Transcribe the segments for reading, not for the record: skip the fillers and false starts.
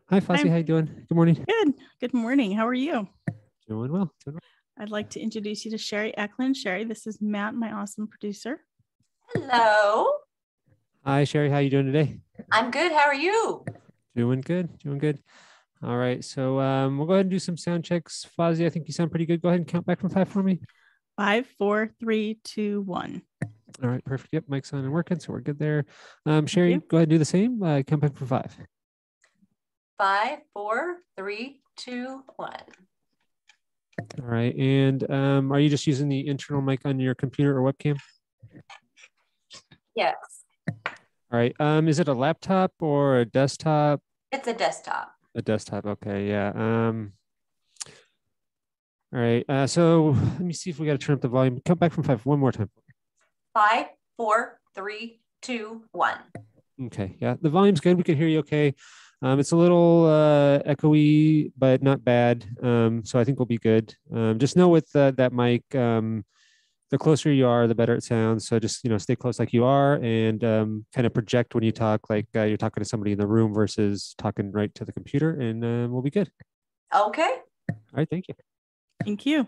Hi, Fawzya. I'm How you doing? Good morning. good. Good morning. How are you? Doing well. Doing well. I'd like to introduce you to Sherry Eklund. Sherry, this is Matt, my awesome producer. Hello. Hi, Sherry. How you doing today? I'm good. How are you? Doing good. Doing good. All right. So we'll go ahead and do some sound checks. Fawzya, I think you sound pretty good. Go ahead and count back from 5 for me. 5, 4, 3, 2, 1. All right. Perfect. Yep. Mic's on and working. So we're good there. Sherry, go ahead and do the same. Count back from 5. 5, 4, 3, 2, 1. All right. And are you just using the internal mic on your computer or webcam? Yes. All right. Is it a laptop or a desktop? It's a desktop. A desktop. Okay. Yeah. All right. So let me see if we got to turn up the volume. Come back from 5 one more time. 5, 4, 3, 2, 1. Okay. Yeah. The volume's good. We can hear you okay. It's a little echoey, but not bad. So I think we'll be good. Just know with that mic, the closer you are, the better it sounds. So just, stay close like you are and kind of project when you talk, like you're talking to somebody in the room versus talking right to the computer, and we'll be good. Okay. All right. Thank you. Thank you.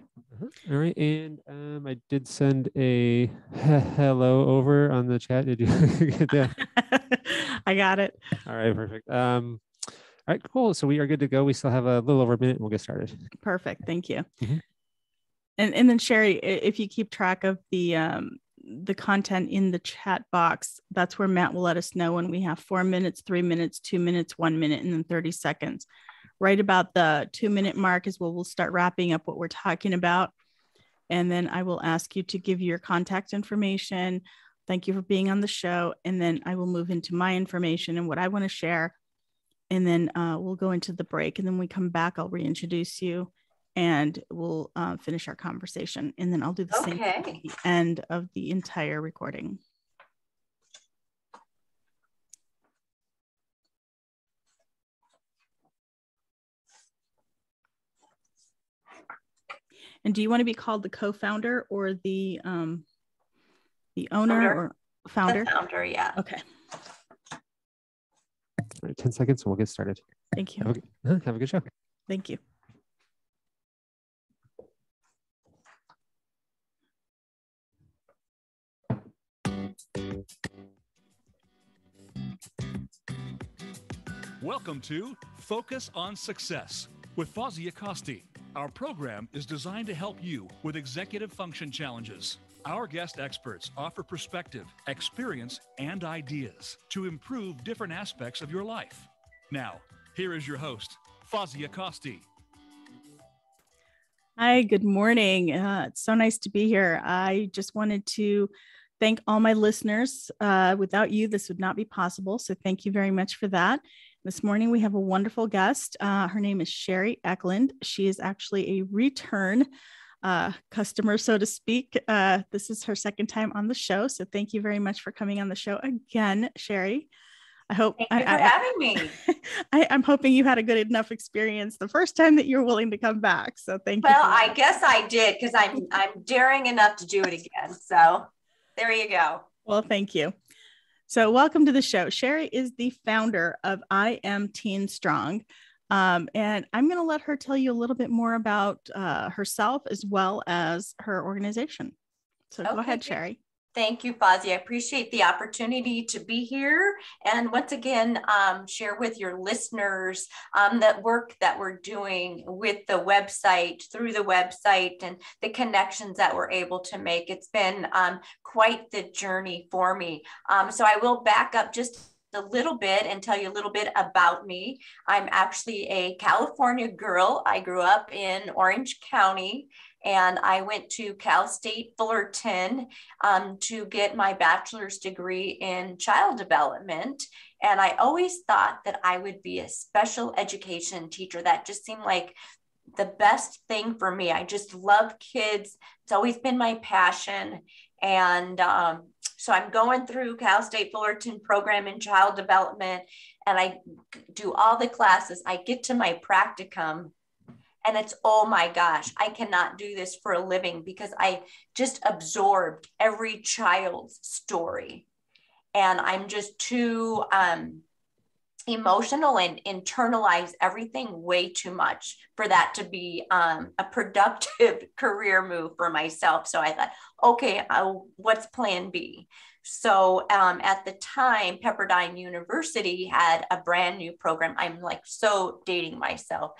All right. And I did send a hello over on the chat. Did you get that? I got it. All right. Perfect. All right, cool. So we are good to go. We still have a little over a minute and we'll get started. Perfect. Thank you. Mhm. And then Sherry, if you keep track of the content in the chat box, that's where Matt will let us know when we have 4 minutes, 3 minutes, 2 minutes, 1 minute, and then 30 seconds. Right about the 2-minute mark is where we'll start wrapping up what we're talking about. And then I will ask you to give your contact information. Thank you for being on the show. And then I will move into my information and what I want to share. And then we'll go into the break. And then when we come back, I'll reintroduce you and we'll finish our conversation. And then I'll do the same at the end of the entire recording. And do you want to be called the co-founder or the owner or founder? The founder, yeah. Okay. All right, 10 seconds and we'll get started. Thank you. Have a good show. Thank you. Welcome to Focus on Success with Fawzya Khosti. Our program is designed to help you with executive function challenges. Our guest experts offer perspective, experience, and ideas to improve different aspects of your life. Now, here is your host, Fawzya Khosti. Hi, good morning. It's so nice to be here. I just wanted to thank all my listeners. Without you, this would not be possible. So thank you very much for that. This morning, we have a wonderful guest. Her name is Sherry Eklund. She is actually a return customer, so to speak. This is her second time on the show. So thank you very much for coming on the show again, Sherry. I hope Thank you for having me. I'm hoping you had a good enough experience the first time that you're willing to come back. So thank you. Well, I guess I did because I'm daring enough to do it again. So there you go. Well, thank you. So welcome to the show. Sherry is the founder of IamTeenStrong. And I'm going to let her tell you a little bit more about herself as well as her organization. So go ahead, Sherry. Thank you, Fawzya. I appreciate the opportunity to be here and once again share with your listeners that work that we're doing with the website, through the website, and the connections that we're able to make. It's been quite the journey for me. So I will back up just a little bit and tell you a little bit about me. I'm actually a California girl. I grew up in Orange County. And I went to Cal State Fullerton to get my bachelor's degree in child development. And I always thought that I would be a special education teacher. That just seemed like the best thing for me. I just love kids. It's always been my passion. And so I'm going through Cal State Fullerton program in child development, and I do all the classes. I get to my practicum. And it's, oh my gosh, I cannot do this for a living because I just absorbed every child's story. And I'm just too emotional and internalize everything way too much for that to be a productive career move for myself. So I thought, okay, what's plan B? So at the time, Pepperdine University had a brand new program. I'm like so dating myself.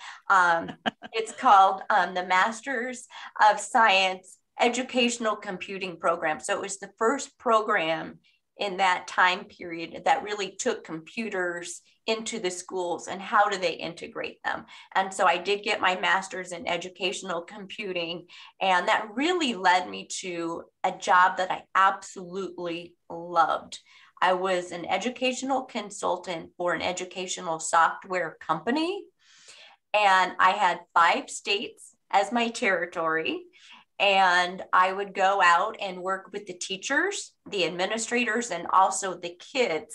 It's called the Masters of Science Educational Computing Program. So it was the first program in that time period that really took computers into the schools and how do they integrate them. And so I did get my master's in educational computing, and that really led me to a job that I absolutely loved. I was an educational consultant for an educational software company, and I had 5 states as my territory. And I would go out and work with the teachers, the administrators, and also the kids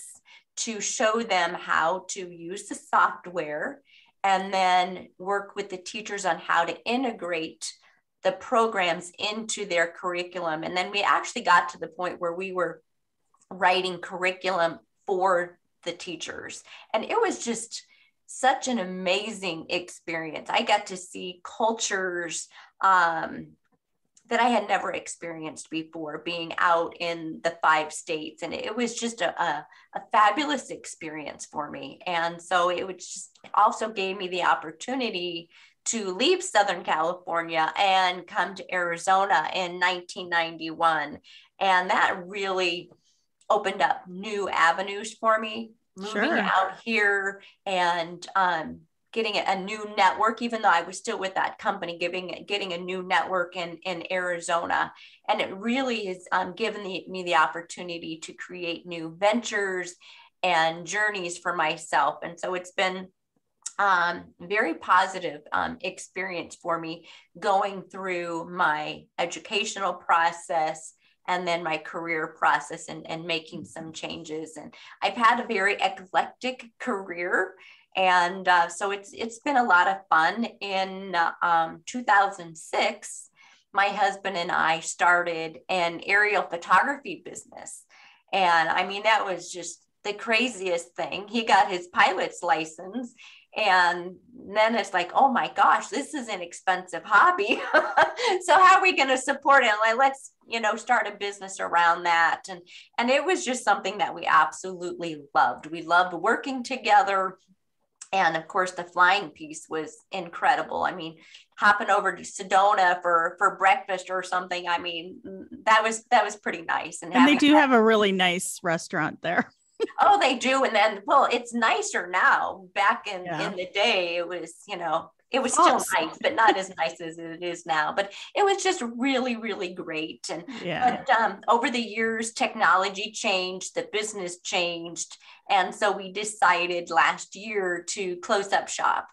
to show them how to use the software, and then work with the teachers on how to integrate the programs into their curriculum. And then we actually got to the point where we were writing curriculum for the teachers. And it was just such an amazing experience. I got to see cultures that I had never experienced before, being out in the 5 states. And it was just a fabulous experience for me. And so it also gave me the opportunity to leave Southern California and come to Arizona in 1991. And that really opened up new avenues for me, moving out here and getting a new network, even though I was still with that company, getting a new network in Arizona. And it really has given me the opportunity to create new ventures and journeys for myself. And so it's been very positive experience for me going through my educational process and then my career process and making some changes. And I've had a very eclectic career. And so it's been a lot of fun. In 2006, my husband and I started an aerial photography business. And I mean, that was just the craziest thing. He got his pilot's license. And then it's like, oh my gosh, this is an expensive hobby. So how are we going to support it? Like, let's, start a business around that. And it was just something that we absolutely loved. We loved working together. And of course, the flying piece was incredible. I mean, hopping over to Sedona for breakfast or something. I mean, that was pretty nice. And they do have a really nice restaurant there. Oh, they do. And then, well, it's nicer now. Back in the day, it was, it was still nice, but not as nice as it is now. But it was just really, really great. And but over the years, technology changed, the business changed. And so we decided last year to close up shop.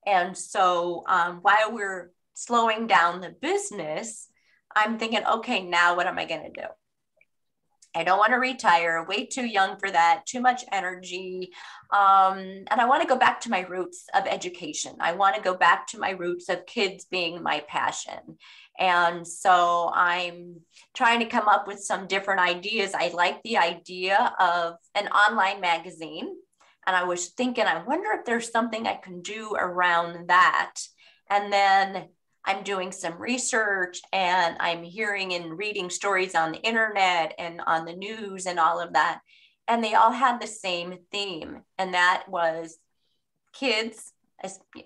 And so while we're slowing down the business, I'm thinking, okay, now what am I going to do? I don't want to retire, way too young for that, too much energy. And I want to go back to my roots of education. I want to go back to my roots of kids being my passion. And so I'm trying to come up with some different ideas. I like the idea of an online magazine. And I was thinking, I wonder if there's something I can do around that. And then I'm doing some research and I'm hearing and reading stories on the internet and on the news and all of that. And they all had the same theme. And that was kids,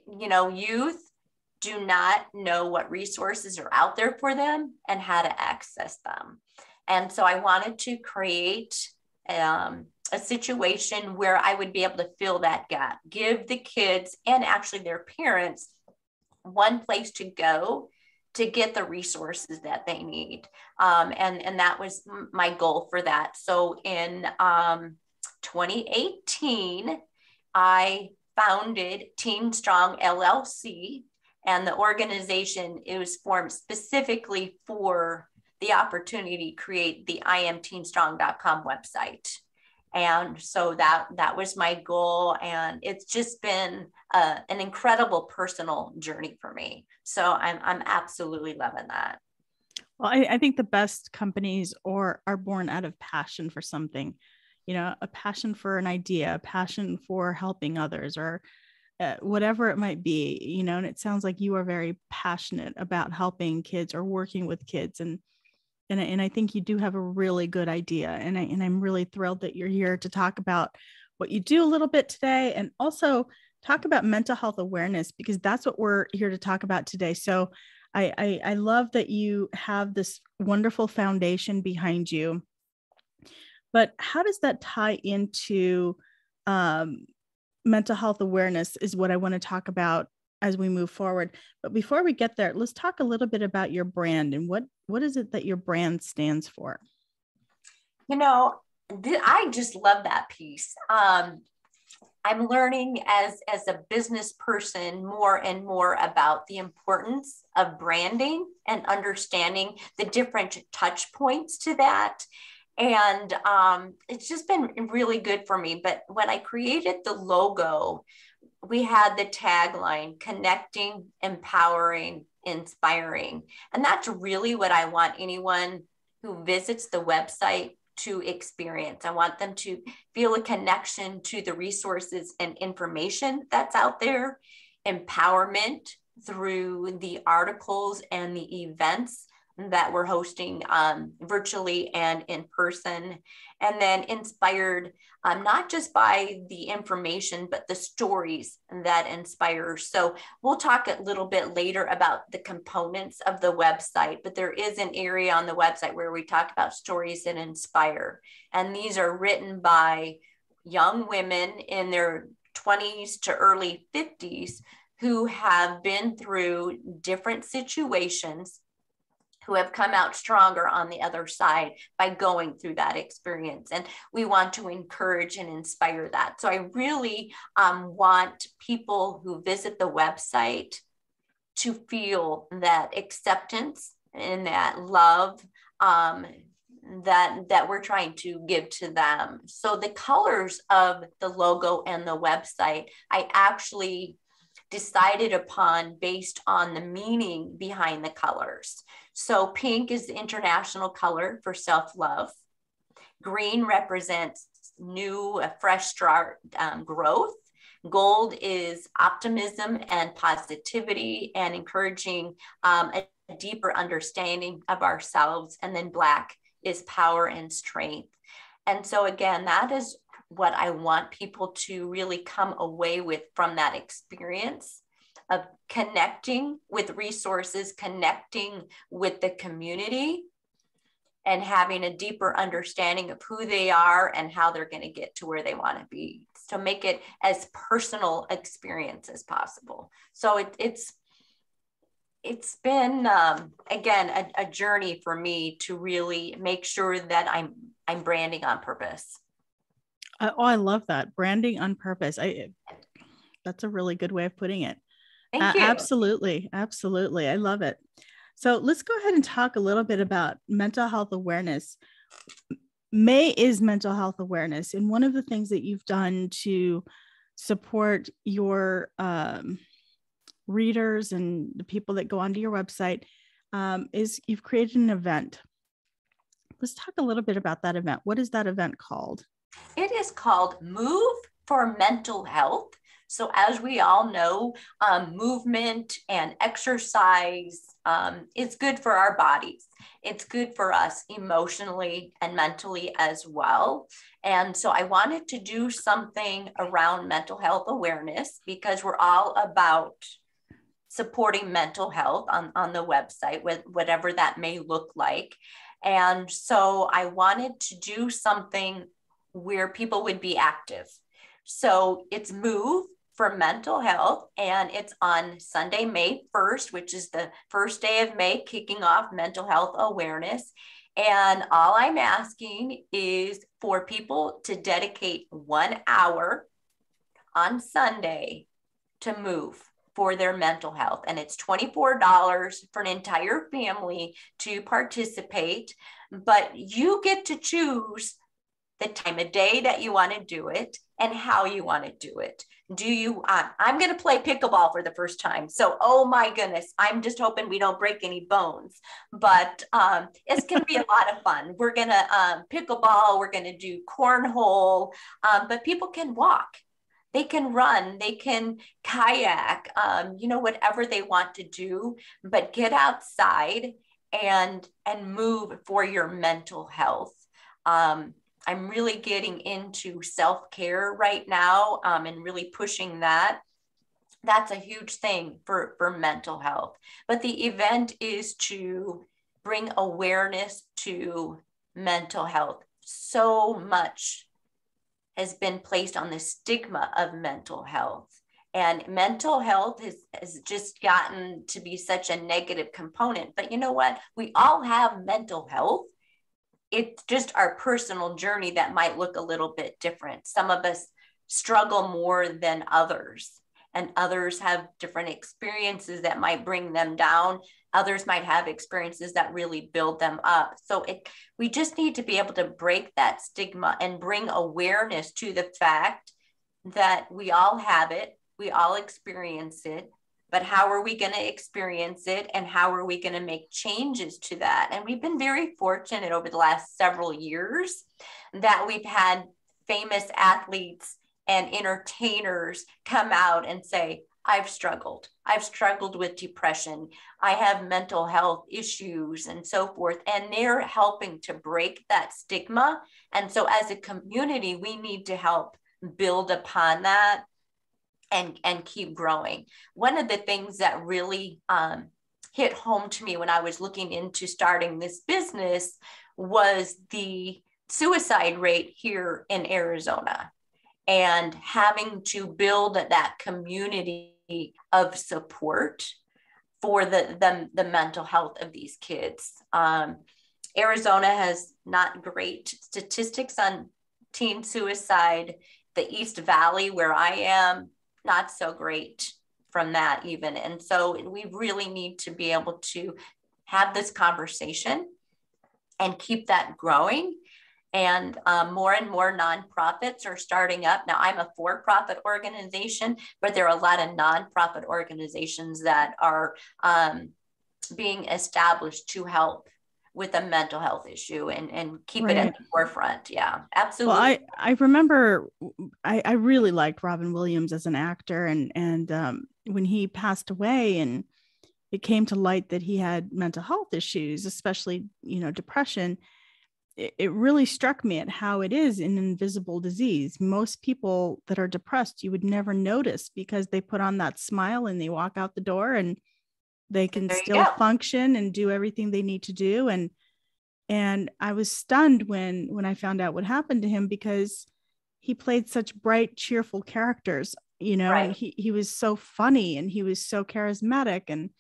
youth do not know what resources are out there for them and how to access them. And so I wanted to create a situation where I would be able to fill that gap, give the kids and actually their parents one place to go to get the resources that they need. And that was my goal for that. So in 2018, I founded TEENS.Strong LLC, and the organization, it was formed specifically for the opportunity to create the IamTeenStrong.com website. And so that was my goal. And it's just been an incredible personal journey for me. So I'm absolutely loving that. Well, I think the best companies are born out of passion for something. a passion for an idea, a passion for helping others, or whatever it might be, and it sounds like you are very passionate about helping kids or working with kids. And I think you do have a really good idea. And I'm really thrilled that you're here to talk about what you do a little bit today, and also talk about mental health awareness, because that's what we're here to talk about today. So I love that you have this wonderful foundation behind you, but how does that tie into mental health awareness is what I want to talk about as we move forward. But before we get there, let's talk a little bit about your brand and what is it that your brand stands for? I just love that piece. I'm learning as a business person more and more about the importance of branding and understanding the different touch points to that. And it's just been really good for me. But when I created the logo, we had the tagline, connecting, empowering, inspiring. And that's really what I want anyone who visits the website to experience. I want them to feel a connection to the resources and information that's out there, empowerment through the articles and the events that we're hosting virtually and in person, and then inspired not just by the information, but the stories that inspire. So we'll talk a little bit later about the components of the website, but there is an area on the website where we talk about stories that inspire. And these are written by young women in their 20s to early 50s who have been through different situations, who have come out stronger on the other side by going through that experience. And we want to encourage and inspire that. So I really want people who visit the website to feel that acceptance and that love that we're trying to give to them. So the colors of the logo and the website, I actually decided upon based on the meaning behind the colors. So pink is the international color for self-love. Green represents new, fresh start, growth. Gold is optimism and positivity and encouraging a deeper understanding of ourselves. And then black is power and strength. And so again, that is what I want people to really come away with from that experience of connecting with resources, connecting with the community, and having a deeper understanding of who they are and how they're going to get to where they want to be. So make it as personal experience as possible. So it's been, again, a journey for me to really make sure that I'm branding on purpose. I love that. Branding on purpose. That's a really good way of putting it. Thank you. Absolutely. Absolutely. I love it. So let's go ahead and talk a little bit about mental health awareness. May is mental health awareness. And one of the things that you've done to support your readers and the people that go onto your website is you've created an event. Let's talk a little bit about that event. What is that event called? It is called Move for Mental Health. So as we all know, movement and exercise is good for our bodies. It's good for us emotionally and mentally as well. And so I wanted to do something around mental health awareness because we're all about supporting mental health on the website, with whatever that may look like. And so I wanted to do something where people would be active. So it's Move for Mental Health, and it's on Sunday, May 1st, which is the first day of May, kicking off mental health awareness. And all I'm asking is for people to dedicate 1 hour on Sunday to move for their mental health. And it's $24 for an entire family to participate, but you get to choose the time of day that you want to do it and how you want to do it. I'm going to play pickleball for the first time. So, oh my goodness, I'm just hoping we don't break any bones, but it's going to be a lot of fun. We're going to pickleball, we're going to do cornhole, but people can walk. They can run, they can kayak, whatever they want to do, but get outside and move for your mental health. I'm really getting into self-care right now, and really pushing that. That's a huge thing for mental health. But the event is to bring awareness to mental health. So much has been placed on the stigma of mental health. And mental health has just gotten to be such a negative component. But you know what? We all have mental health. It's just our personal journey that might look a little bit different. Some of us struggle more than others, and others have different experiences that might bring them down. Others might have experiences that really build them up. So we just need to be able to break that stigma and bring awareness to the fact that we all have it, we all experience it, but how are we going to experience it, and how are we going to make changes to that? And we've been very fortunate over the last several years that we've had famous athletes and entertainers come out and say, I've struggled with depression, I have mental health issues, and so forth. And they're helping to break that stigma. And so as a community, we need to help build upon that and keep growing. One of the things that really hit home to me when I was looking into starting this business was the suicide rate here in Arizona, and having to build that community of support for the mental health of these kids. Arizona has not great statistics on teen suicide. The East Valley, where I am, not so great from that even. And so we really need to be able to have this conversation and keep that growing. And more nonprofits are starting up. Now, I'm a for-profit organization, but there are a lot of nonprofit organizations that are being established to help with a mental health issue and keep it at the forefront. Yeah, absolutely. Well, I remember I really liked Robin Williams as an actor, and when he passed away and it came to light that he had mental health issues, especially, depression, it really struck me at how it is an invisible disease. Most people that are depressed, you would never notice because they put on that smile and they walk out the door and they can still function and do everything they need to do. And I was stunned when I found out what happened to him, because he played such bright, cheerful characters, and he was so funny and he was so charismatic and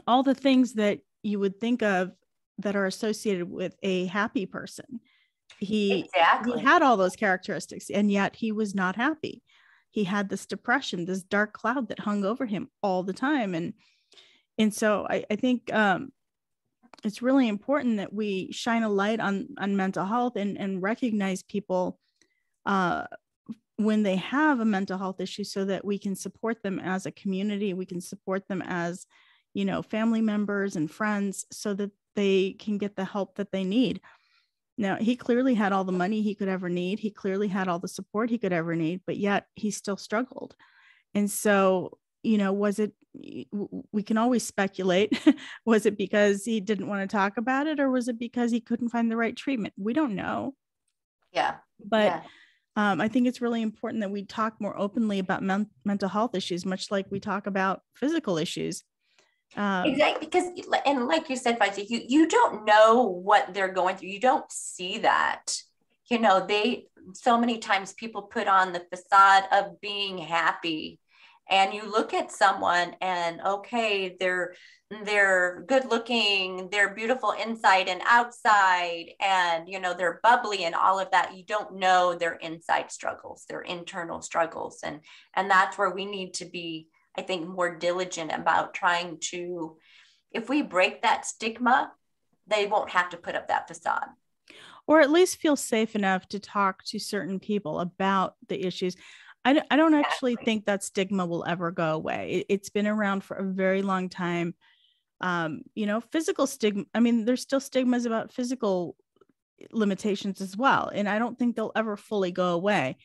all the things that you would think of that are associated with a happy person. He had all those characteristics, and yet he was not happy. He had this depression, this dark cloud that hung over him all the time. And so I think it's really important that we shine a light on mental health and recognize people when they have a mental health issue, so that we can support them as a community. We can support them as, family members and friends, so that they can get the help that they need. Now, he clearly had all the money he could ever need. He clearly had all the support he could ever need, but yet he still struggled. And so, was it, we can always speculate, was it because he didn't want to talk about it, or was it because he couldn't find the right treatment? We don't know. Yeah. But I think it's really important that we talk more openly about mental health issues, much like we talk about physical issues. Exactly, because, and like you said, Fawzya, you don't know what they're going through. You don't see that. So many times people put on the facade of being happy, and you look at someone and okay, they're good looking, they're beautiful inside and outside, and they're bubbly and all of that. You don't know their inside struggles, their internal struggles, and that's where we need to be, I think, more diligent about trying to, if we break that stigma, they won't have to put up that facade. Or at least feel safe enough to talk to certain people about the issues. I don't actually think that stigma will ever go away. It's been around for a very long time. Physical stigma. I mean, there's still stigmas about physical limitations as well. And I don't think they'll ever fully go away.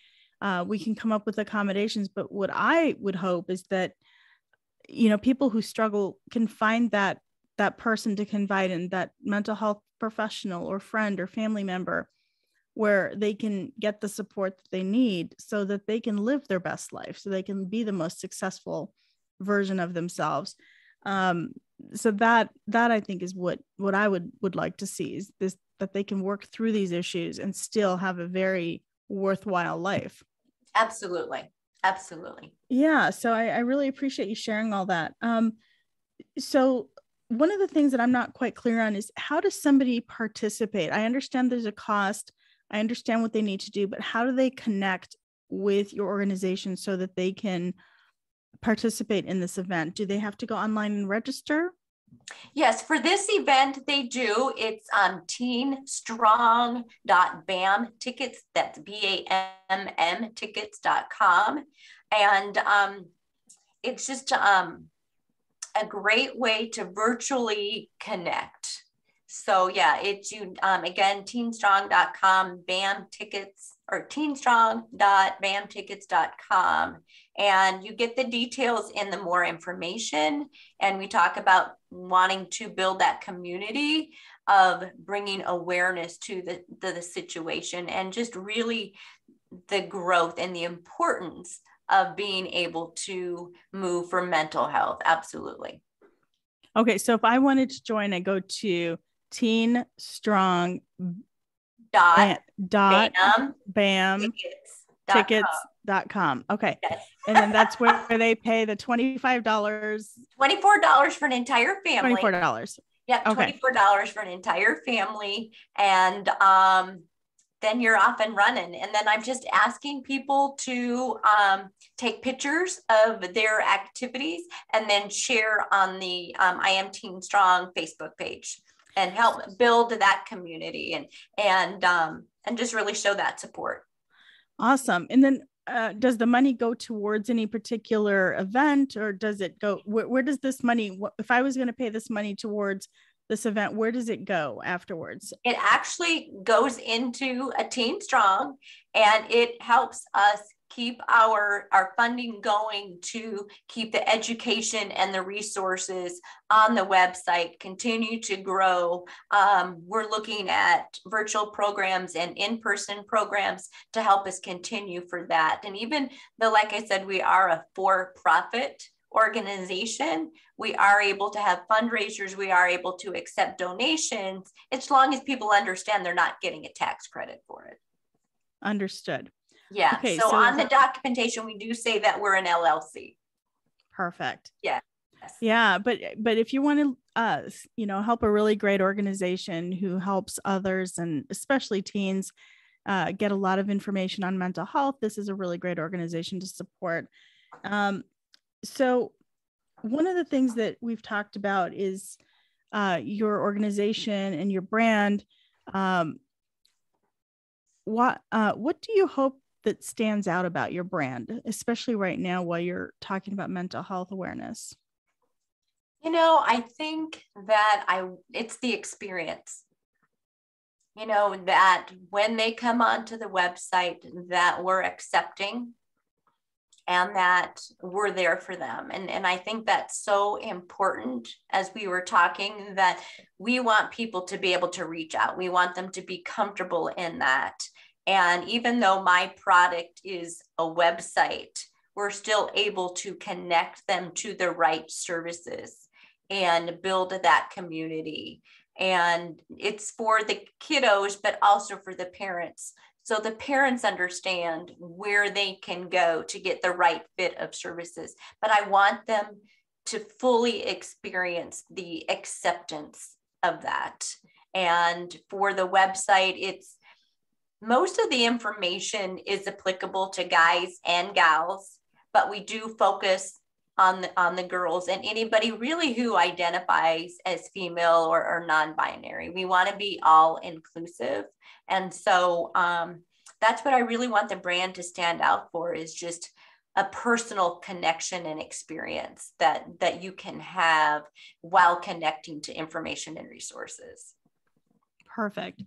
We can come up with accommodations, but what I would hope is that, people who struggle can find that person to confide in, that mental health professional or friend or family member, where they can get the support that they need so that they can live their best life, so they can be the most successful version of themselves. So that I think is what I would like to see, is this, that they can work through these issues and still have a very worthwhile life. Absolutely. Absolutely. Yeah. So I really appreciate you sharing all that. So one of the things that I'm not quite clear on is, how does somebody participate? I understand there's a cost. I understand what they need to do, but how do they connect with your organization so that they can participate in this event? Do they have to go online and register? Yes, for this event, they do. It's TEENStrong.bam tickets. That's BAMM tickets.com. And it's just a great way to virtually connect. So yeah, it's you again, TEENStrong.com, BAM tickets, or TEENStrong.bamtickets.com. And you get the details in the more information. And we talk about wanting to build that community of bringing awareness to the situation, and just really the growth and the importance of being able to move for mental health. Absolutely. Okay. So if I wanted to join, I go to TEENStrong bam tickets.com. Okay. Yes. And then that's where they pay the $24 for an entire family. $24. Yeah, okay. $24 for an entire family. And then you're off and running. And then I'm just asking people to take pictures of their activities and then share on the I Am Teen Strong Facebook page, and help build that community and just really show that support. Awesome. And then does the money go towards any particular event, or does it go, where does this money, if I was going to pay this money towards this event, where does it go afterwards? It actually goes into a Teen Strong, and it helps us keep our funding going, to keep the education and the resources on the website continue to grow. We're looking at virtual programs and in-person programs to help us continue for that. And even though, like I said, we are a for-profit organization, we are able to have fundraisers, we are able to accept donations, as long as people understand they're not getting a tax credit for it. Understood. Yeah. Okay, so on the documentation, we do say that we're an LLC. Perfect. Yeah. Yeah. But if you want to, help a really great organization who helps others, and especially teens, get a lot of information on mental health, this is a really great organization to support. So one of the things that we've talked about is your organization and your brand. What do you hope that stands out about your brand, especially right now while you're talking about mental health awareness? I think that it's the experience, that when they come onto the website, that we're accepting and that we're there for them. And I think that's so important, as we were talking, that we want people to be able to reach out. We want them to be comfortable in that. And even though my product is a website, we're still able to connect them to the right services and build that community. And it's for the kiddos, but also for the parents. So the parents understand where they can go to get the right fit of services. But I want them to fully experience the acceptance of that. And for the website, most of the information is applicable to guys and gals, but we do focus on the girls and anybody really who identifies as female or non-binary. We want to be all inclusive. And so that's what I really want the brand to stand out for, is just a personal connection and experience that you can have while connecting to information and resources. Perfect.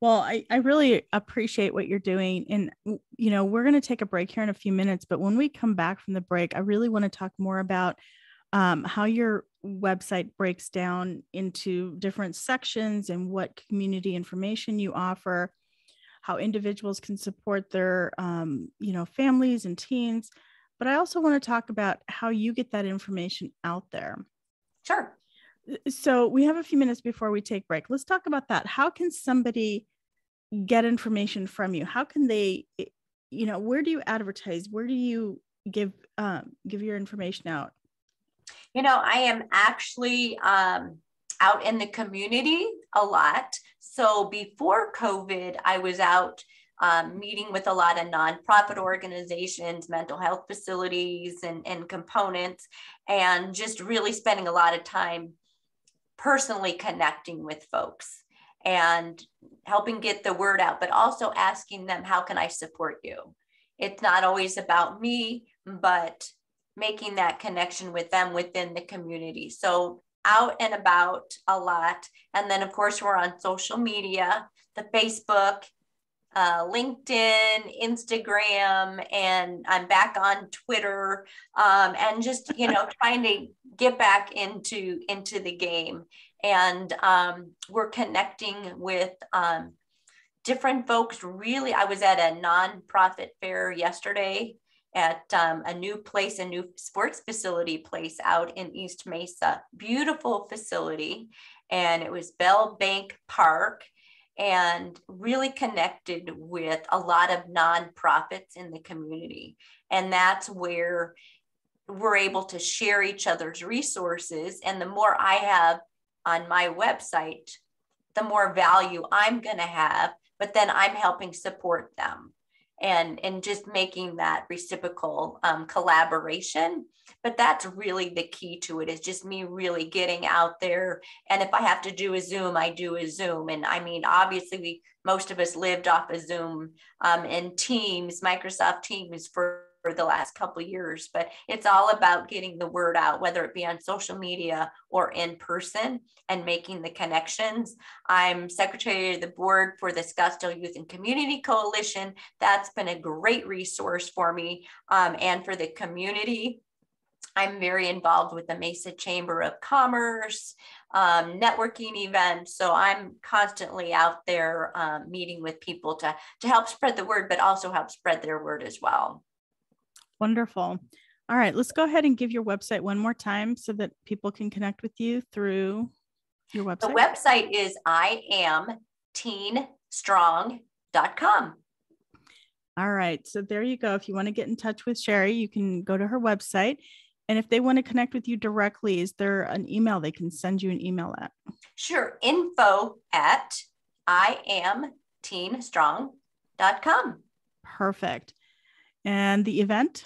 Well, I really appreciate what you're doing. And, we're going to take a break here in a few minutes, but when we come back from the break, I really want to talk more about how your website breaks down into different sections and what community information you offer, how individuals can support their, families and teens. But I also want to talk about how you get that information out there. Sure. So we have a few minutes before we take break. Let's talk about that. How can somebody get information from you? How can they, where do you advertise? Where do you give your information out? I am actually out in the community a lot. So before COVID, I was out meeting with a lot of nonprofit organizations, mental health facilities, and components, and just really spending a lot of time personally connecting with folks and helping get the word out, but also asking them, how can I support you? It's not always about me, but making that connection with them within the community. So out and about a lot. And then of course we're on social media, the Facebook, LinkedIn, Instagram, and I'm back on Twitter, and just, trying to get back into the game. And we're connecting with different folks. Really, I was at a nonprofit fair yesterday at a new sports facility place out in East Mesa. Beautiful facility. And it was Bell Bank Park, and really connected with a lot of nonprofits in the community. And that's where we're able to share each other's resources. And the more I have on my website, the more value I'm going to have, but then I'm helping support them and just making that reciprocal collaboration. But that's really the key to it, is just me really getting out there. And if I have to do a Zoom, I do a Zoom. And I mean, obviously most of us lived off of Zoom and Teams, Microsoft Teams for the last couple of years, but it's all about getting the word out, whether it be on social media or in person, and making the connections. I'm secretary of the board for the Scottsdale Youth and Community Coalition. That's been a great resource for me and for the community. I'm very involved with the Mesa Chamber of Commerce, networking events. So I'm constantly out there meeting with people to help spread the word, but also help spread their word as well. Wonderful. All right, let's go ahead and give your website one more time so that people can connect with you through your website. The website is IamTeenStrong.com. All right, so there you go. If you want to get in touch with Sherry, you can go to her website. And if they want to connect with you directly, is there an email they can send you an email at? Sure. info@IamTeenStrong.com. Perfect. And the event?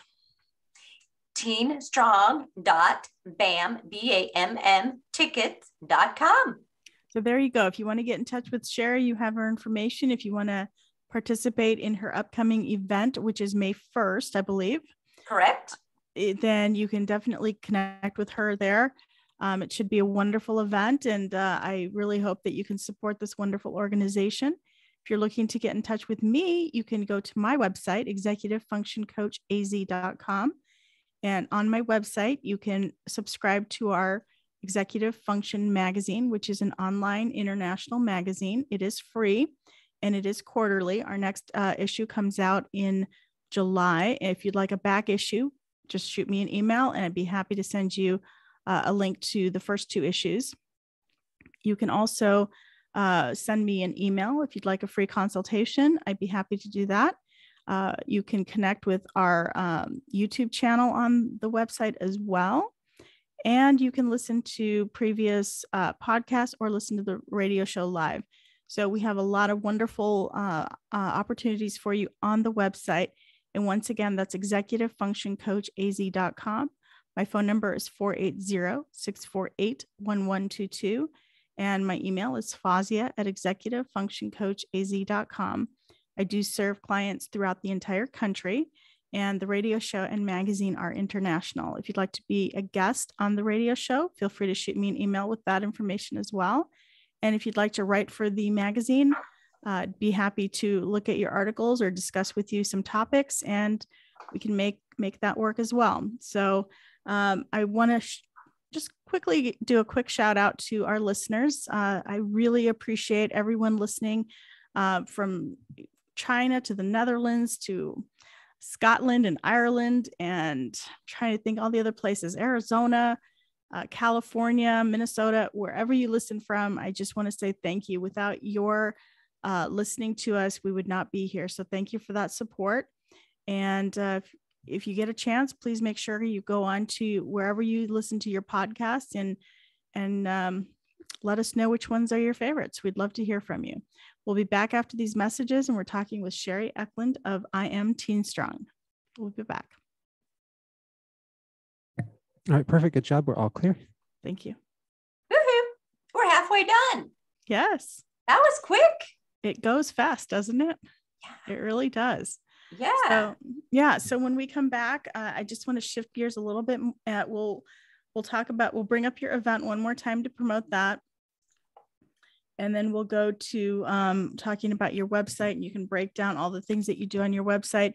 TeenStrong.BAM tickets.com. So there you go. If you want to get in touch with Sherry, you have her information. If you want to participate in her upcoming event, which is May 1st, I believe. Correct. Then you can definitely connect with her there. It should be a wonderful event. And I really hope that you can support this wonderful organization. If you're looking to get in touch with me, you can go to my website, executivefunctioncoachaz.com. And on my website, you can subscribe to our Executive Function magazine, which is an online international magazine. It is free and it is quarterly. Our next issue comes out in July. If you'd like a back issue, just shoot me an email and I'd be happy to send you a link to the first 2 issues. You can also send me an email if you'd like a free consultation. I'd be happy to do that. You can connect with our YouTube channel on the website as well. And you can listen to previous podcasts or listen to the radio show live. So we have a lot of wonderful opportunities for you on the website. And once again, that's executivefunctioncoachaz.com. My phone number is 480-648-1122. And my email is Fawzya@executivefunctioncoachaz.com. I do serve clients throughout the entire country, and the radio show and magazine are international. If you'd like to be a guest on the radio show, feel free to shoot me an email with that information as well. And if you'd like to write for the magazine, I'd be happy to look at your articles or discuss with you some topics, and we can make that work as well. So I want to just quickly do a quick shout out to our listeners. I really appreciate everyone listening from China to the Netherlands to Scotland and Ireland, and I'm trying to think all the other places, Arizona, California, Minnesota, wherever you listen from. I just want to say thank you. Without your listening to us, we would not be here. So thank you for that support. And if you get a chance, please make sure you go on to wherever you listen to your podcasts and let us know which ones are your favorites. We'd love to hear from you. We'll be back after these messages, and we're talking with Sherry Eklund of IamTeenStrong. We'll be back. All right, perfect. Good job. We're all clear. Thank you. Woohoo! We're halfway done. Yes. That was quick. It goes fast, doesn't it? Yeah. It really does. Yeah. So when we come back, I just want to shift gears a little bit. We'll bring up your event one more time to promote that. And then we'll go to talking about your website, and you can break down all the things that you do on your website.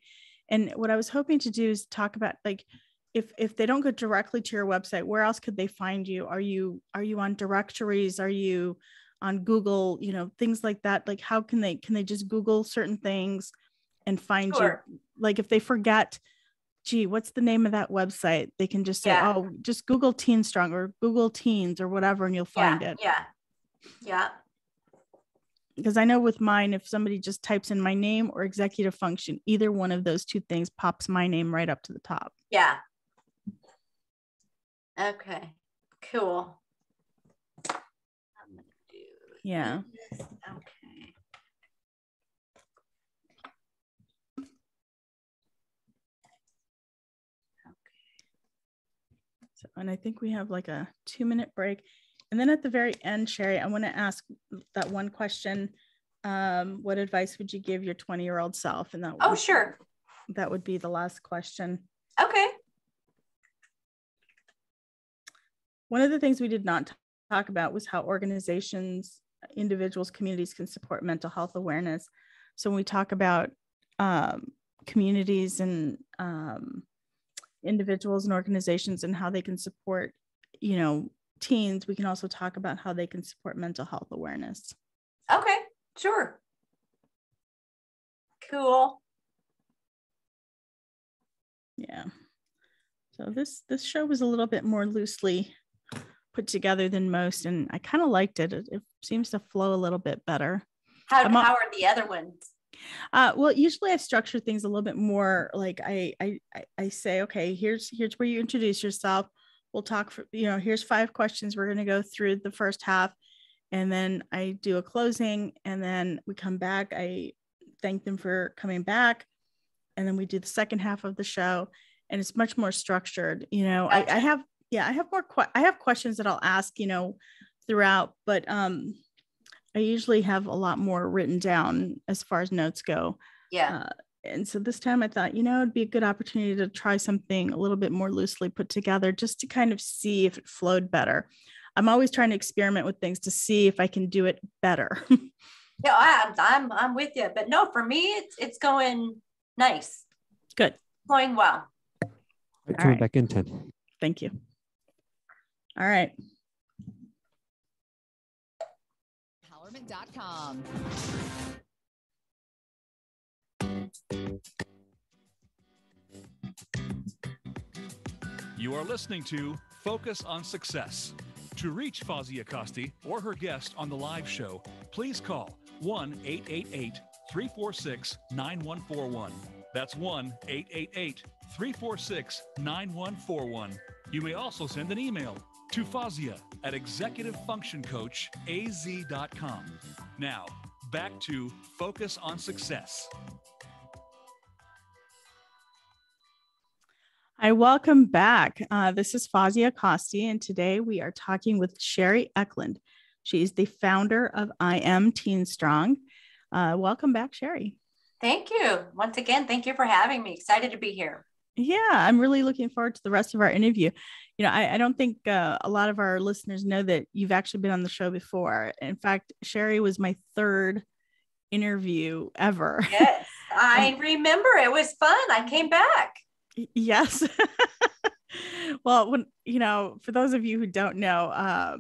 And what I was hoping to do is talk about, like, if they don't go directly to your website, where else could they find you? Are you on directories? Are you on Google? Things like that. Like, how can they just Google certain things and find you? Like, if they forget, gee, what's the name of that website? They can just say, oh, just Google TEENS.Strong or Google Teens or whatever, and you'll find it. Yeah. Because I know with mine, if somebody just types in my name or executive function, either one of those two things pops my name right up to the top. Yeah. Okay, cool. I'm gonna do this. Okay. So, and I think we have like a 2-minute break. And then at the very end, Sherry, I want to ask that one question. What advice would you give your 20-year-old self? And sure. That would be the last question. Okay. One of the things we did not talk about was how organizations, individuals, communities can support mental health awareness. So when we talk about communities and individuals and organizations and how they can support, teens, we can also talk about how they can support mental health awareness. Okay, sure. Cool. Yeah. So this show was a little bit more loosely put together than most, and I kind of liked it. It seems to flow a little bit better. How are the other ones? Well, usually I structure things a little bit more like I say, okay, here's where you introduce yourself. We'll talk for, here's 5 questions. We're going to go through the first half, and then I do a closing, and then we come back. I thank them for coming back, and then we do the second half of the show, and it's much more structured. Gotcha. I have questions that I'll ask, throughout, but I usually have a lot more written down as far as notes go. Yeah. And so this time I thought, it'd be a good opportunity to try something a little bit more loosely put together, just to kind of see if it flowed better. I'm always trying to experiment with things to see if I can do it better. Yeah, I'm with you, but no, for me, it's going nice. Good. Going well. Coming back in 10. Thank you. All right. Empowerment.com. You are listening to Focus on Success. To reach Fawzya Khosti or her guest on the live show, please call 1-888-346-9141. That's 1-888-346-9141. You may also send an email to Fawzya at executivefunctioncoachaz.com. Now, back to Focus on Success. Hi, welcome back. This is Fawzya Khosti, and today we are talking with Sherry Eklund. She's the founder of IamTeenStrong. Welcome back, Sherry. Thank you. Once again, thank you for having me. Excited to be here. Yeah, I'm really looking forward to the rest of our interview. I don't think a lot of our listeners know that you've actually been on the show before. In fact, Sherry was my third interview ever. Yes, I remember. It was fun. I came back. Yes. Well, for those of you who don't know,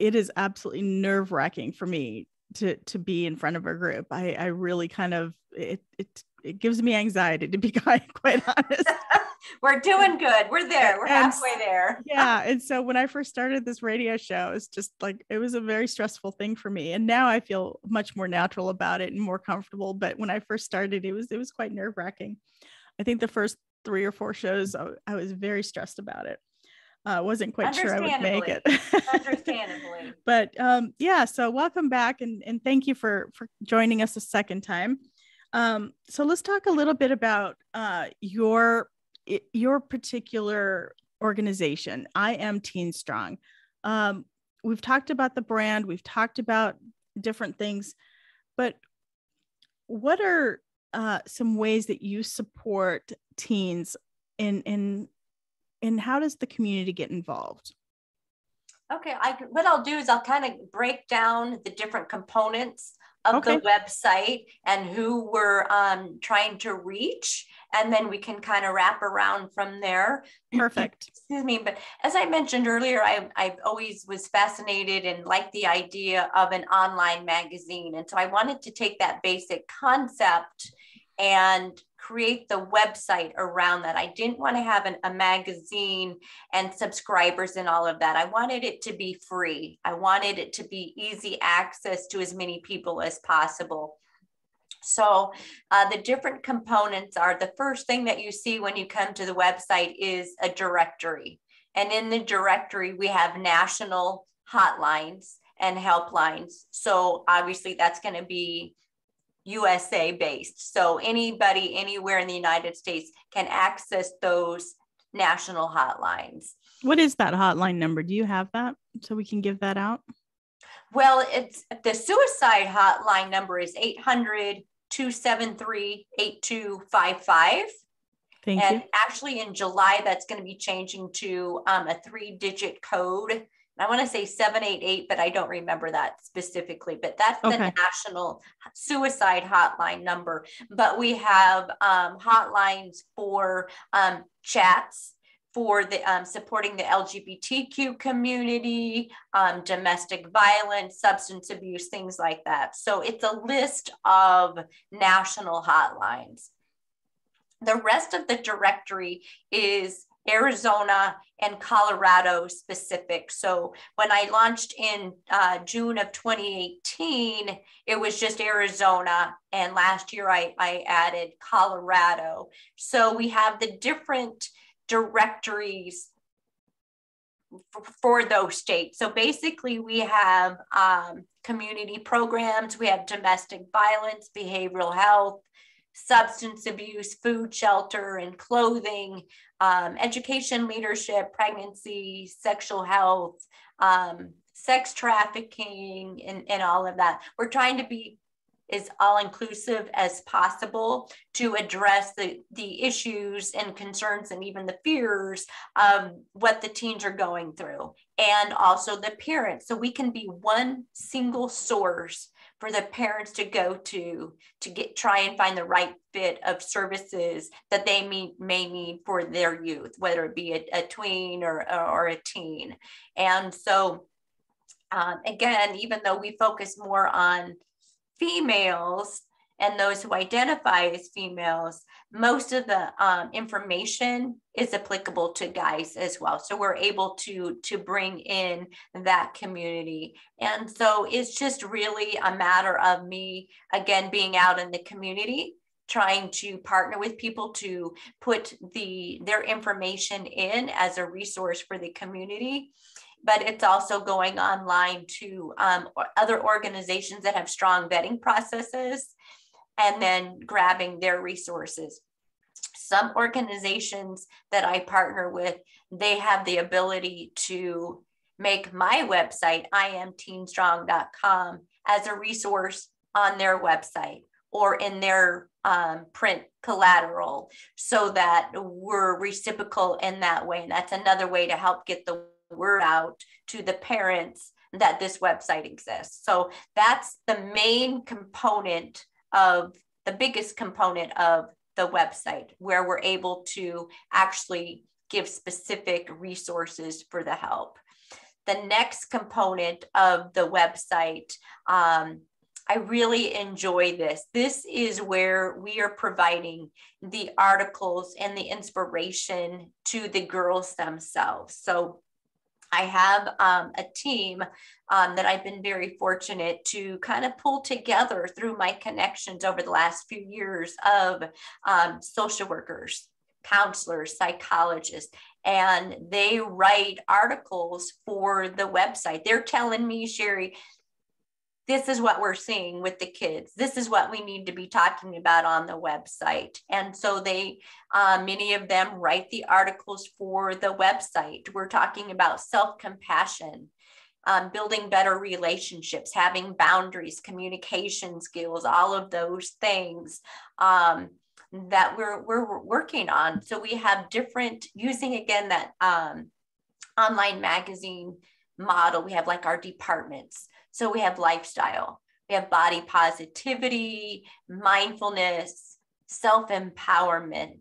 it is absolutely nerve-wracking for me to be in front of a group. I really kind of, it gives me anxiety, to be quite honest. We're doing good. We're there. We're halfway there. Yeah. And so when I first started this radio show, it's just like, it was a very stressful thing for me. And now I feel much more natural about it and more comfortable. But when I first started, it was quite nerve-wracking. I think the first 3 or 4 shows, I was very stressed about it. I wasn't quite sure I would make it. Understandably. But yeah, so welcome back, and thank you for joining us a second time. So let's talk a little bit about your particular organization, IamTeenStrong. We've talked about the brand, we've talked about different things, but what are some ways that you support teens and how does the community get involved? Okay, what I'll do is I'll kind of break down the different components of the website and who we're trying to reach, and then we can kind of wrap around from there. Perfect. Excuse me, but as I mentioned earlier, I've always was fascinated and liked the idea of an online magazine, and so I wanted to take that basic concept and create the website around that. I didn't want to have a magazine and subscribers and all of that. I wanted it to be free. I wanted it to be easy access to as many people as possible. So the different components are, the first thing that you see when you come to the website is a directory. And in the directory, we have national hotlines and helplines. So obviously that's going to be USA based. So anybody anywhere in the United States can access those national hotlines. What is that hotline number? Do you have that so we can give that out? Well, it's the suicide hotline number is 800-273-8255. Thank you. And actually in July, that's going to be changing to a 3-digit code. I want to say 788, but I don't remember that specifically, but that's the national suicide hotline number. But we have hotlines for chats, for the supporting the LGBTQ community, domestic violence, substance abuse, things like that. So it's a list of national hotlines. The rest of the directory is Arizona and Colorado specific. So when I launched in June of 2018, it was just Arizona. And last year I added Colorado. So we have the different directories for those states. So basically we have community programs, we have domestic violence, behavioral health, substance abuse, food, shelter, and clothing, education, leadership, pregnancy, sexual health, sex trafficking, and all of that. We're trying to be as all-inclusive as possible to address the issues and concerns and even the fears of what the teens are going through, and also the parents. So we can be one single source for the parents to go to try and find the right fit of services that they may need for their youth, whether it be a tween or a teen. And so again, even though we focus more on females and those who identify as females, most of the information is applicable to guys as well. So we're able to bring in that community. And so it's just really a matter of me, again, being out in the community, trying to partner with people to put their information in as a resource for the community. But it's also going online to other organizations that have strong vetting processes and then grabbing their resources. Some organizations that I partner with, they have the ability to make my website, IamTeenStrong.com, as a resource on their website. or in their print collateral, so that we're reciprocal in that way. And that's another way to help get the word out to the parents that this website exists. So that's the main component of the biggest component of the website, where we're able to actually give specific resources for the help. The next component of the website, I really enjoy this. This is where we are providing the articles and the inspiration to the girls themselves. So I have a team that I've been very fortunate to kind of pull together through my connections over the last few years of social workers, counselors, psychologists, and they write articles for the website. They're telling me, Sherry, this is what we're seeing with the kids. This is what we need to be talking about on the website. And so they, many of them write the articles for the website. We're talking about self-compassion, building better relationships, having boundaries, communication skills, all of those things that we're working on. So we have different, using again that online magazine model, we have like our departments. So we have lifestyle, we have body positivity, mindfulness, self-empowerment,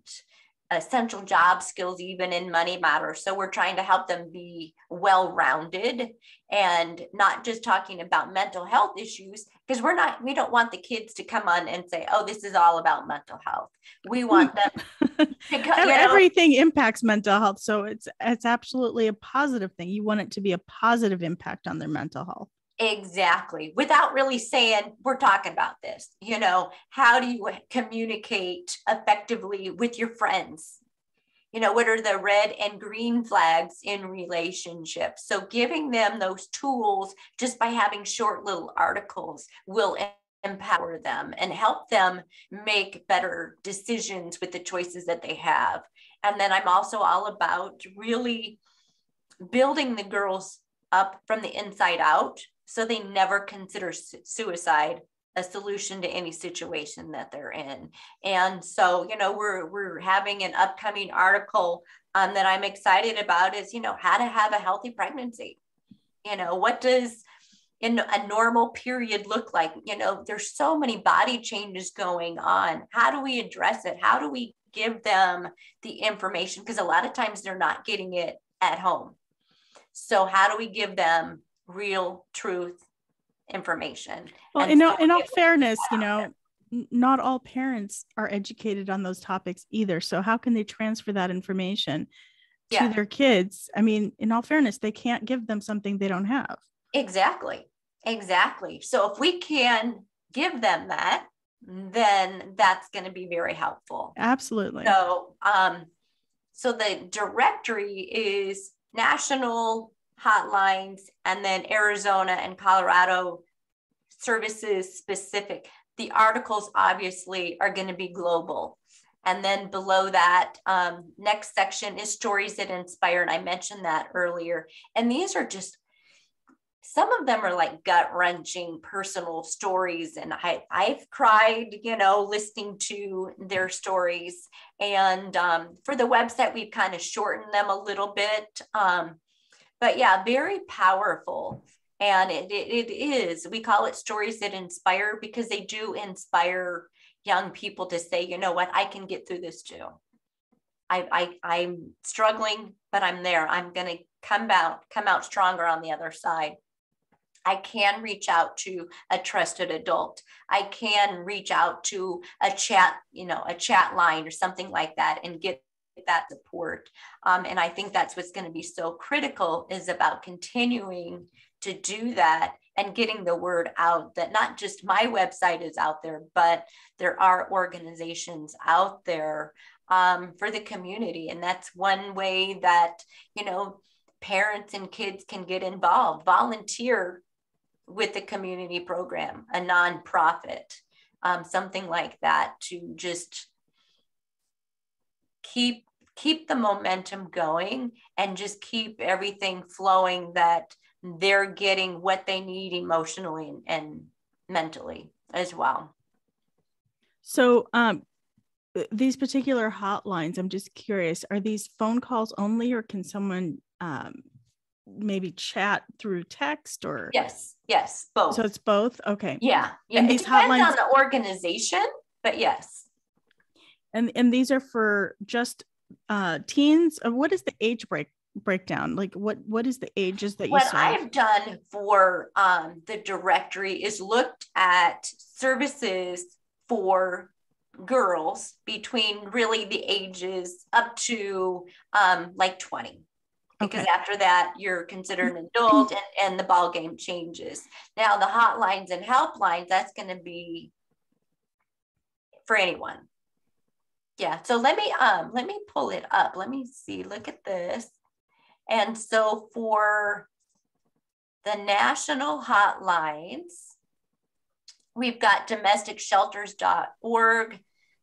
essential job skills, even in money matters. So we're trying to help them be well-rounded and not just talking about mental health issues, because we don't want the kids to come on and say, oh, this is all about mental health. We want them to go, everything impacts mental health. So it's absolutely a positive thing. You want it to be a positive impact on their mental health. Exactly. Without really saying, we're talking about this, how do you communicate effectively with your friends? What are the red and green flags in relationships? So giving them those tools just by having short little articles will empower them and help them make better decisions with the choices that they have. And then I'm also all about really building the girls up from the inside out, so they never consider suicide a solution to any situation that they're in. And so, we're having an upcoming article that I'm excited about is, how to have a healthy pregnancy. What does in a normal period look like? There's so many body changes going on. How do we address it? How do we give them the information? Because a lot of times they're not getting it at home. So how do we give them real truth information? Well, in all fairness, not all parents are educated on those topics either. So how can they transfer that information to their kids? I mean, in all fairness, they can't give them something they don't have. Exactly. So if we can give them that, then that's going to be very helpful. Absolutely. So, so the directory is national hotlines, and then Arizona and Colorado services specific. The articles obviously are going to be global. And then below that, next section is stories that inspire. And I mentioned that earlier. And these are just, some of them are like gut-wrenching personal stories. And I've cried, listening to their stories. And for the website, we've kind of shortened them a little bit. But yeah, very powerful. And it is, we call it stories that inspire, because they do inspire young people to say, you know what, I can get through this too. I'm struggling, but I'm there. I'm going to come out stronger on the other side. I can reach out to a trusted adult. I can reach out to a chat line or something like that and get that support. And I think that's what's going to be so critical, is about continuing to do that and getting the word out that not just my website is out there, but there are organizations out there for the community. And that's one way that, parents and kids can get involved, volunteer with the community program, a nonprofit, something like that, to just keep the momentum going and just keep everything flowing, that they're getting what they need emotionally and mentally as well. So these particular hotlines, I'm just curious, are these phone calls only, or can someone maybe chat through text or? Yes, both. So it's both? Okay. Yeah. And It these depends hotlines on the organization, but yes. And these are for just teens. What is the age breakdown? Like what is the ages that you What serve? I've done for the directory is looked at services for girls between really the ages up to like 20. Because after that, you're considered an adult and the ball game changes. Now the hotlines and helplines, that's going to be for anyone. Yeah. So let me pull it up. Let me see. Look at this. And so for the national hotlines, we've got domesticshelters.org,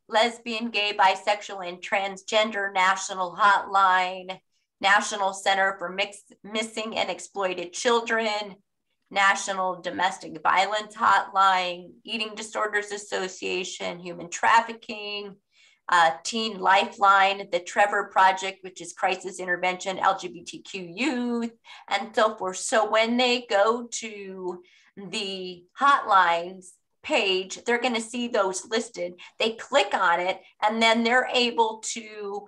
lesbian, gay, bisexual, and transgender national hotline, National Center for Missing and Exploited Children, National Domestic Violence Hotline, Eating Disorders Association, Human Trafficking, Teen Lifeline, the Trevor Project, which is crisis intervention, LGBTQ youth, and so forth. So when they go to the hotlines page, they're going to see those listed. They click on it, and then they're able to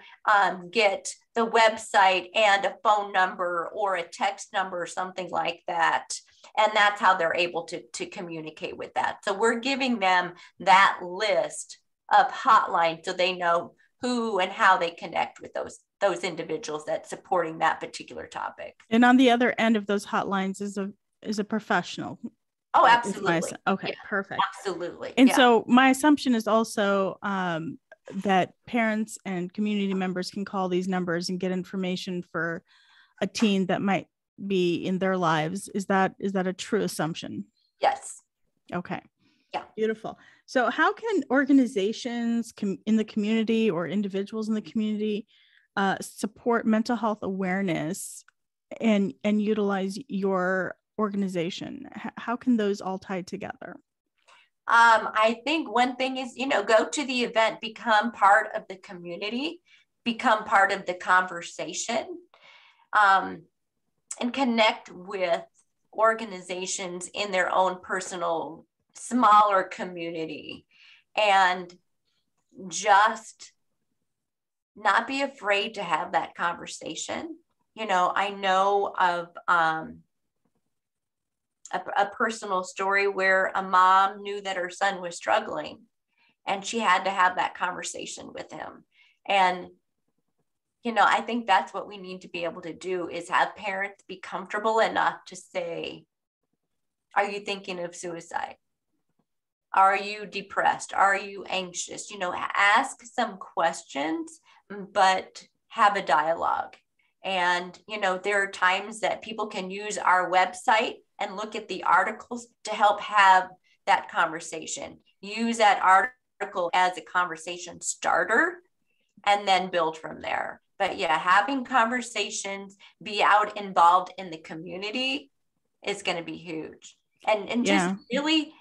get the website and a phone number or a text number or something like that. And that's how they're able to communicate with that. So we're giving them that list of hotlines so they know who and how they connect with those individuals that's supporting that particular topic. And on the other end of those hotlines is a professional. Oh, absolutely. Okay, yeah, perfect. Absolutely. And so my assumption is also that parents and community members can call these numbers and get information for a teen that might be in their lives. Is that a true assumption? Yes. Okay. Yeah. Beautiful. So how can organizations in the community or individuals in the community support mental health awareness and utilize your organization? How can those all tie together? I think one thing is, go to the event, become part of the community, become part of the conversation, and connect with organizations in their own personal, smaller community, and just not be afraid to have that conversation. I know of a personal story where a mom knew that her son was struggling, and she had to have that conversation with him. And, I think that's what we need to be able to do, is have parents be comfortable enough to say, are you thinking of suicide? Are you depressed? Are you anxious? Ask some questions, but have a dialogue. And, there are times that people can use our website and look at the articles to help have that conversation. Use that article as a conversation starter and then build from there. But yeah, having conversations, be out involved in the community is going to be huge. And just really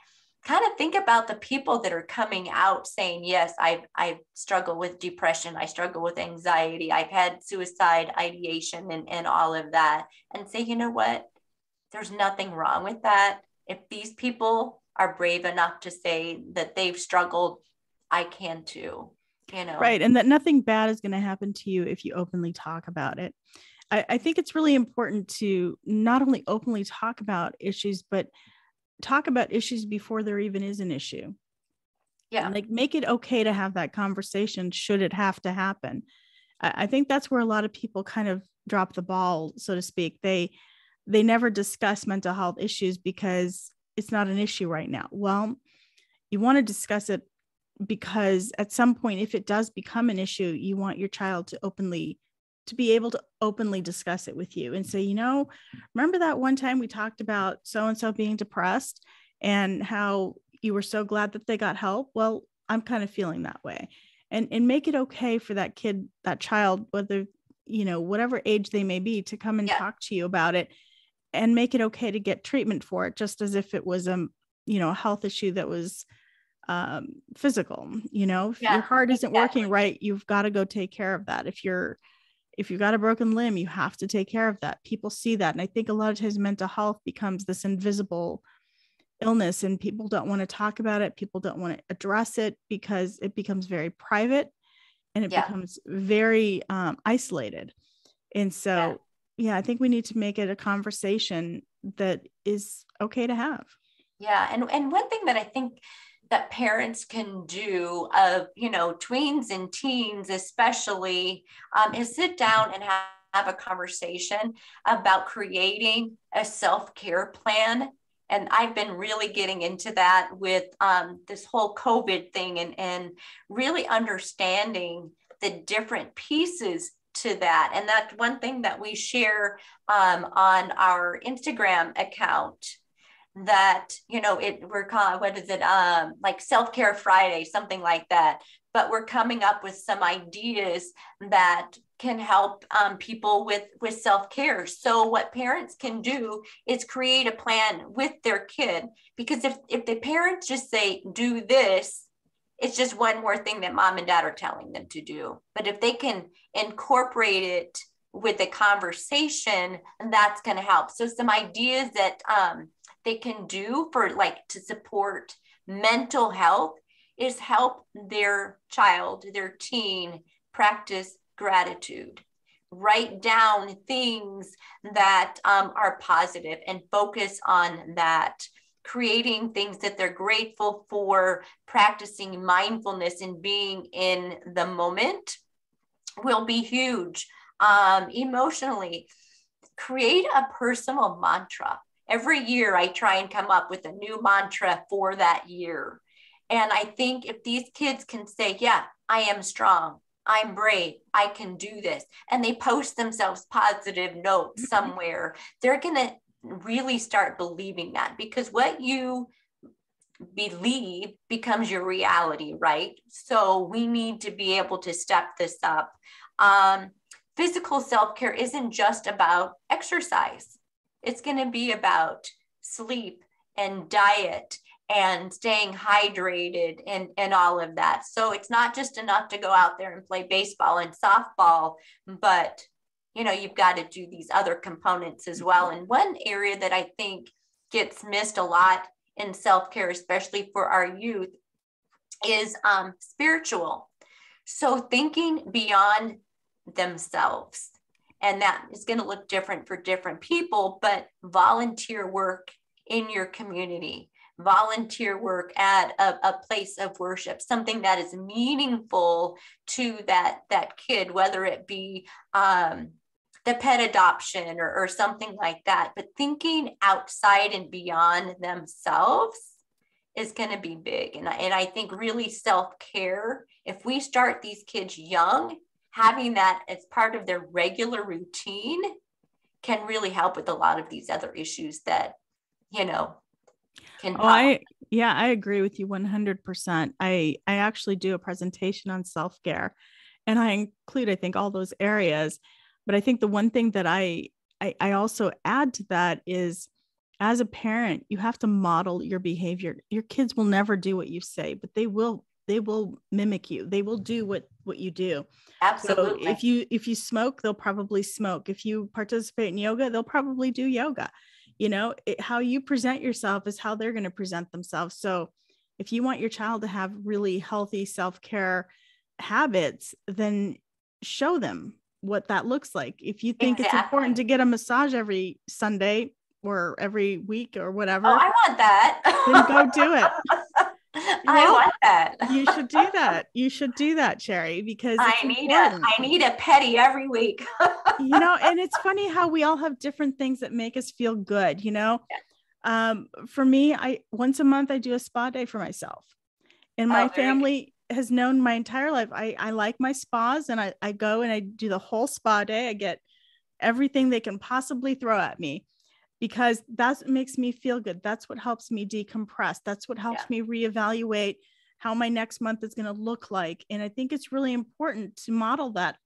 kind of think about the people that are coming out saying, yes, I struggle with depression. I struggle with anxiety. I've had suicide ideation and all of that. And say, you know what? There's nothing wrong with that. If these people are brave enough to say that they've struggled, I can too, Right. And that nothing bad is going to happen to you if you openly talk about it. I think it's really important to not only openly talk about issues, but talk about issues before there even is an issue. Yeah. Like, make it okay to have that conversation should it have to happen. I think that's where a lot of people kind of drop the ball, so to speak. They never discuss mental health issues because it's not an issue right now. Well, you want to discuss it because at some point, if it does become an issue, you want your child to be able to openly discuss it with you and say, remember that one time we talked about so-and-so being depressed and how you were so glad that they got help? Well, I'm kind of feeling that way. And make it okay for that kid, that child, whether, whatever age they may be, to come and talk to you about it, and make it okay to get treatment for it, just as if it was a health issue that was physical. You know, if your heart isn't working right, you've got to go take care of that. If you've got a broken limb, you have to take care of that. People see that. And I think a lot of times mental health becomes this invisible illness, and people don't want to talk about it. People don't want to address it because it becomes very private, and it becomes very isolated. And so, I think we need to make it a conversation that is okay to have. Yeah. And one thing that I think that parents can do of, tweens and teens, especially, is sit down and have a conversation about creating a self-care plan. And I've been really getting into that with this whole COVID thing, and really understanding the different pieces to that. And that's one thing that we share on our Instagram account, that, we're calling, what is it? Like Self-Care Friday, something like that. But we're coming up with some ideas that can help people with self-care. So what parents can do is create a plan with their kid, because if the parents just say, do this, it's just one more thing that mom and dad are telling them to do. But if they can incorporate it with a conversation, that's going to help. So some ideas that they can do for to support mental health is help their child, their teen, practice gratitude. Write down things that are positive and focus on that. Creating things that they're grateful for, practicing mindfulness and being in the moment will be huge. Emotionally, create a personal mantra. Every year I try and come up with a new mantra for that year. And I think if these kids can say, yeah, I am strong, I'm brave, I can do this, and they post themselves positive notes somewhere, they're going to really start believing that, because what you believe becomes your reality, right? So we need to be able to step this up. Physical self-care isn't just about exercise. It's going to be about sleep and diet and staying hydrated and all of that. So it's not just enough to go out there and play baseball and softball, but you've got to do these other components as well. And one area that I think gets missed a lot in self-care, especially for our youth, is spiritual. So thinking beyond themselves. And that is going to look different for different people, but volunteer work in your community, volunteer work at a place of worship, something that is meaningful to that kid, whether it be the pet adoption or something like that. But thinking outside and beyond themselves is going to be big. And I think really self-care, if we start these kids young, having that as part of their regular routine, can really help with a lot of these other issues that, can pop. I agree with you 100%. I actually do a presentation on self-care, and I include, I think, all those areas. But I think the one thing that I also add to that is, as a parent, you have to model your behavior. Your kids will never do what you say, but they will mimic you. They will do what you do. Absolutely. So if you smoke, they'll probably smoke. If you participate in yoga, they'll probably do yoga. How you present yourself is how they're going to present themselves. So if you want your child to have really healthy self-care habits, then show them what that looks like. If you think it's important to get a massage every Sunday or every week or whatever, I want that. Then go do it. I want that. You should do that. You should do that, Sherry, because I need a petty every week. And it's funny how we all have different things that make us feel good. For me, once a month I do a spa day for myself, and my family has known my entire life. I like my spas, and I go and I do the whole spa day. I get everything they can possibly throw at me, because that's what makes me feel good. That's what helps me decompress. That's what helps me reevaluate how my next month is going to look like. And I think it's really important to model that.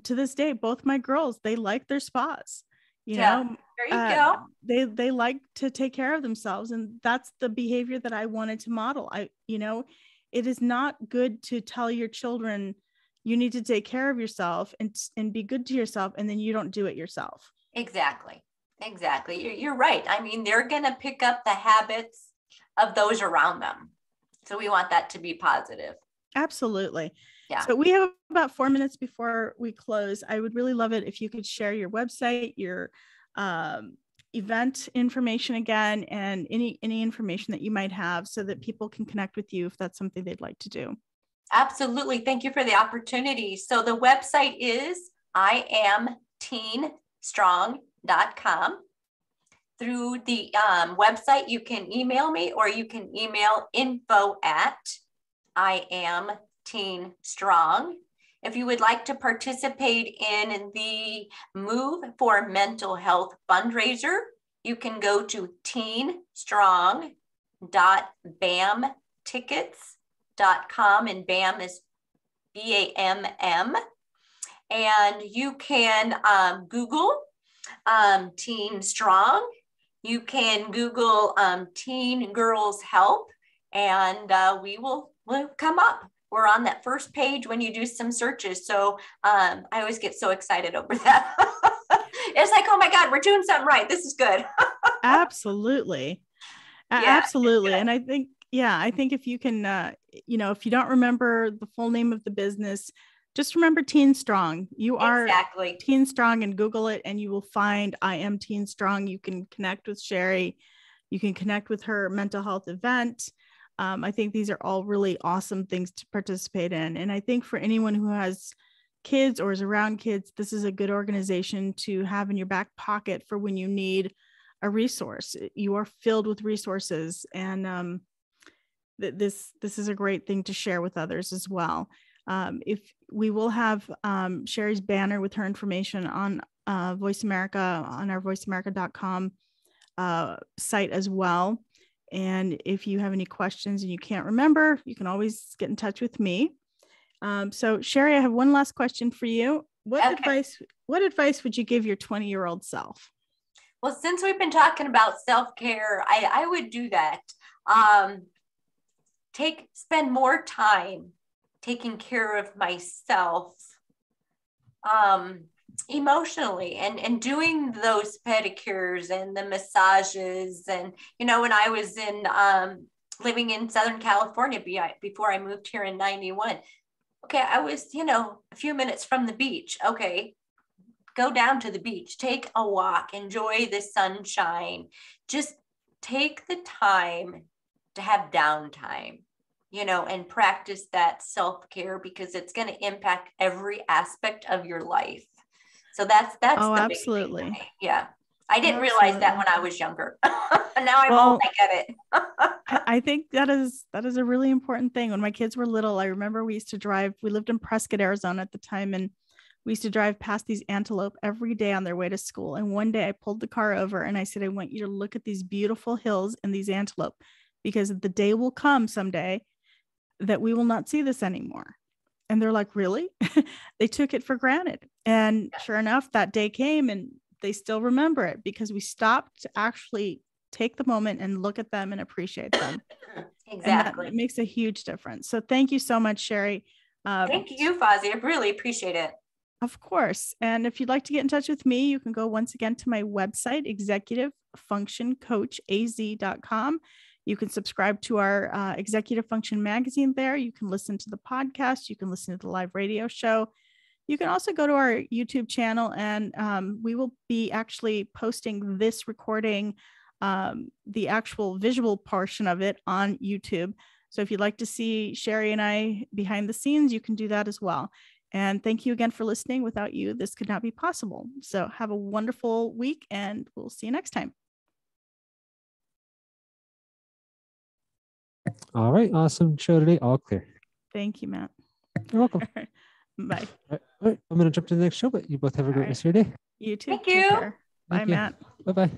To this day, both my girls, they like their spas. Know, there you go. They like to take care of themselves, and that's the behavior that I wanted to model. It is not good to tell your children you need to take care of yourself and be good to yourself, and then you don't do it yourself. Exactly. You're right. I mean, they're going to pick up the habits of those around them. So we want that to be positive. Absolutely. Yeah. So we have about 4 minutes before we close. I would really love it if you could share your website, your event information again, and any information that you might have so that people can connect with you if that's something they'd like to do. Absolutely. Thank you for the opportunity. So the website is IamTeenStrong.com. Through the website, you can email me, or you can email info@IamTeenStrong. If you would like to participate in the Move for Mental Health fundraiser, you can go to teenstrong.bamtickets.com, and BAM is BAMM. And you can Google Teen Strong. You can Google Teen Girls Help, and we'll come up. We're on that first page when you do some searches. So I always get so excited over that. It's like, oh my God, we're doing something right. This is good. Absolutely. Absolutely. And I think if you can, if you don't remember the full name of the business, just remember Teen Strong. You are exactly Teen Strong, and Google it, and you will find I Am Teen Strong. You can connect with Sherry. You can connect with her mental health event. I think these are all really awesome things to participate in. And I think for anyone who has kids or is around kids, this is a good organization to have in your back pocket for when you need a resource. You are filled with resources, and this is a great thing to share with others as well. If we will have Sherry's banner with her information on Voice America, on our voiceamerica.com site as well. And if you have any questions and you can't remember, you can always get in touch with me. So Sherry, I have one last question for you. What advice would you give your 20-year-old self? Well, since we've been talking about self-care, I would do that. Spend more time taking care of myself emotionally, and doing those pedicures and the massages. And, when I was living in Southern California before I moved here in 91, okay, I was, a few minutes from the beach. Okay, go down to the beach, take a walk, enjoy the sunshine, just take the time to have downtime. And practice that self-care, because it's going to impact every aspect of your life. So that's absolutely. Big thing. Yeah. I didn't realize that when I was younger. Now I'm old, I get it. I think that is a really important thing. When my kids were little, I remember we lived in Prescott, Arizona at the time, and we used to drive past these antelope every day on their way to school. And one day I pulled the car over and I said, I want you to look at these beautiful hills and these antelope, because the day will come someday that we will not see this anymore. And they're like, really? They took it for granted. And sure enough, that day came, and they still remember it because we stopped to actually take the moment and look at them and appreciate them. Exactly. And that makes a huge difference. So thank you so much, Sherry. Thank you, Fawzya. I really appreciate it. Of course. And if you'd like to get in touch with me, you can go once again to my website, executivefunctioncoachaz.com. You can subscribe to our Executive Function magazine there. You can listen to the podcast. You can listen to the live radio show. You can also go to our YouTube channel, and we will be actually posting this recording, the actual visual portion of it, on YouTube. So if you'd like to see Sherry and I behind the scenes, you can do that as well. And thank you again for listening. Without you, this could not be possible. So have a wonderful week, and we'll see you next time. All right. Awesome show today. All clear. Thank you, Matt. You're welcome. Bye. All right. I'm going to jump to the next show, but you both have a great rest of your day. You too. Thank you. Bye, Matt. Bye-bye.